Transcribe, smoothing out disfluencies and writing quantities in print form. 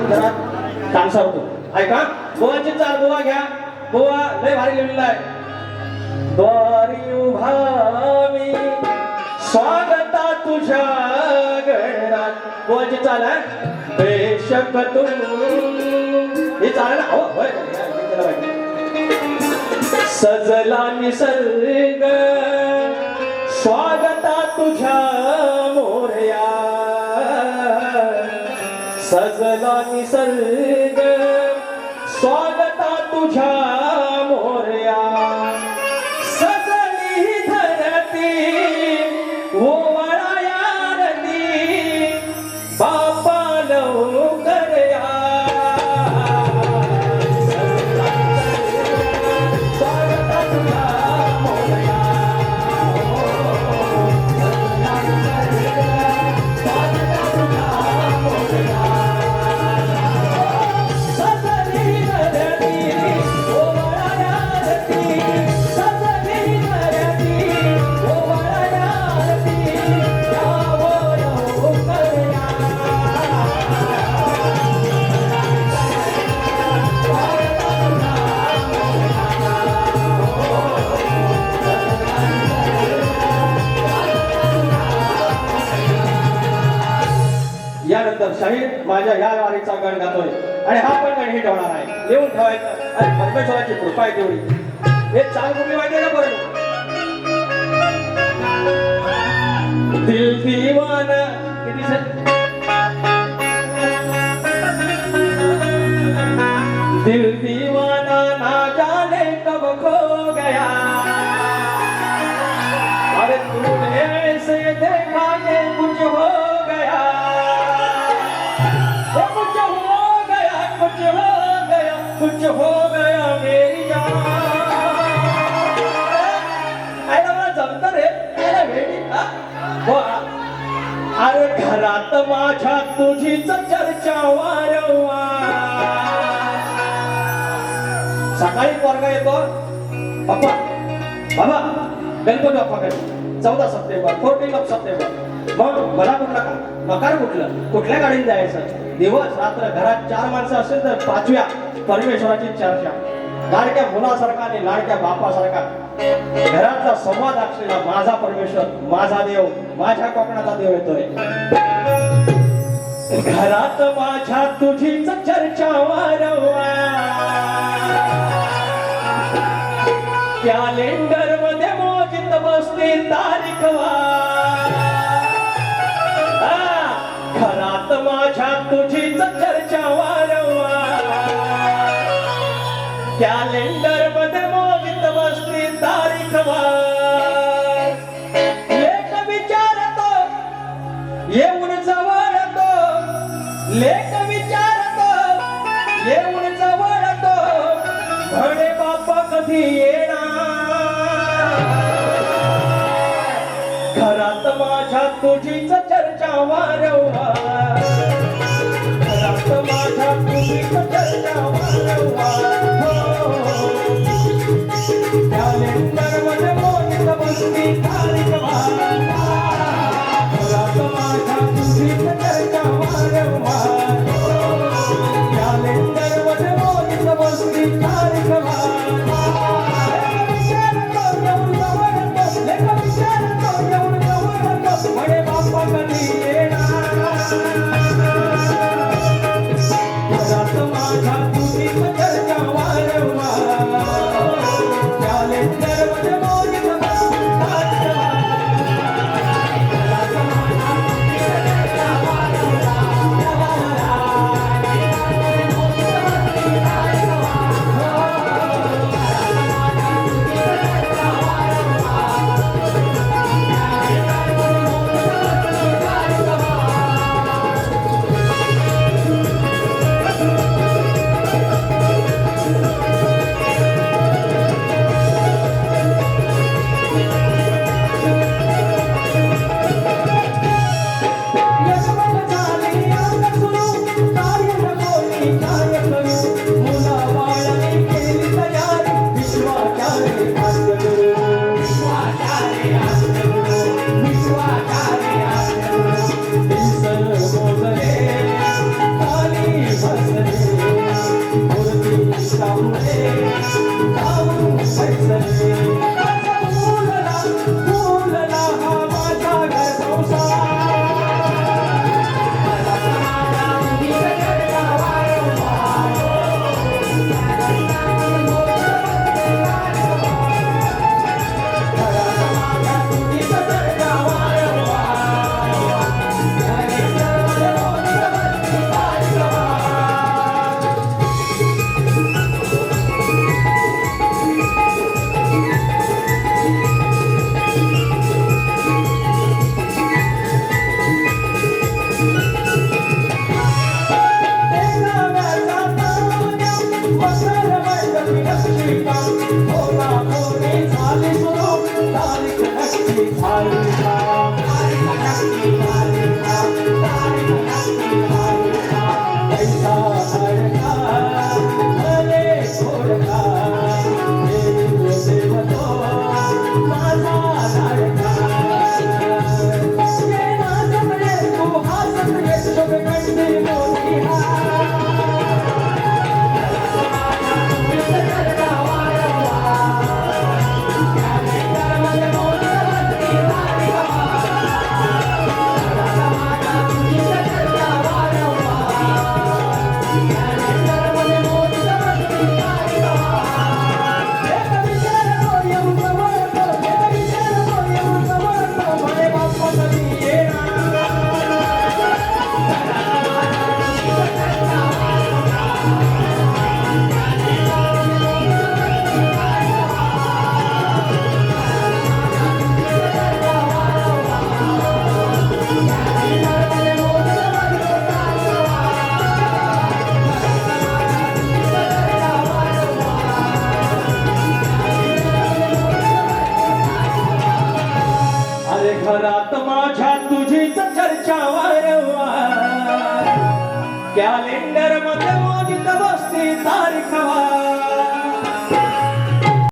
घरात काम सावतो ऐका गोवाची चाल गोवा घ्या गोवा लय भारी लिहिलेला आहे द्वारी उभा मी स्वागता तुझ्या गणात गोवाची चाल आहे प्रेषक तू हे चाल ना हो होय सजला निसर्ग स्वागता तुझ्या मोरया सजला निसर्ग स्वागता तुझ्या मोरया सजली धरती ओवाळा आरती बापा लवकर या स्वागता तुझ्या मोरया यानंतर शाहीर माझ्या या वारीचा गण गातोय आणि हा पण गण हिट होणार आहे लिहून ठेवायचं आणि परमेश्वराची कृपा आहे तेवढी हे चाल कुठली माहिती आहे का बरं दिल दीवाना दिल दीवाना ना जाने कब खो गया अरे तूने ऐसे देखा ये कुछ हो गया कुछ हो गया मेरी जान आयला मला जमतं रे आयला भेटी हो अरे घरात माझ्या तुझीच चर्चा वारंवार सकाळी पोरगा येतो पप्पा बाबा गणपती बाप्पाकडे 14 सप्टेंबर 14 सप्टेंबर मग मला कुठला का मकार कुठल्या गाडीत जायचं दिवस रात्र घरात 4 माणसं असेल तर 5व्या परमेश्वराची चर्चा लाडक्या मुलासारखा आणि लाडक्या बापासारखा घरातला संवाद असलेला माझा परमेश्वर माझा देव माझ्या कोकणाचा देव येतोय घरात माझ्या तुझीच चर्चा वारंवार कॅलेंडर मध्ये मोजित बसली तारीख घरात माझ्या तुझीच चर्चा वारंवार कॅलेंडर मध्ये मोजित बसली तारीख लेख विचारतो येऊन जवळतो लेख विचारतो येऊन जवळतो म्हणे बाप्पा कधी येणार घरात माझ्या तुझीच चर्चा वारंवार घरात माझ्या तुझीच चर्चा वारंवार कॅलेंडर मध्ये मोजित बसली तारीख घरात माझ्या तुझीच चर्चा वारंवार कॅलेंडर मध्ये मोजित बसली तारीख म्हणे बाप्पा कधी येणार बाहुले जाऊन पैसले फुलला हा माझा घर संसार घरात माझ्या तुझीच चर्चा वारंवार कॅलेंडर मध्ये मोजित बसती तारीख वार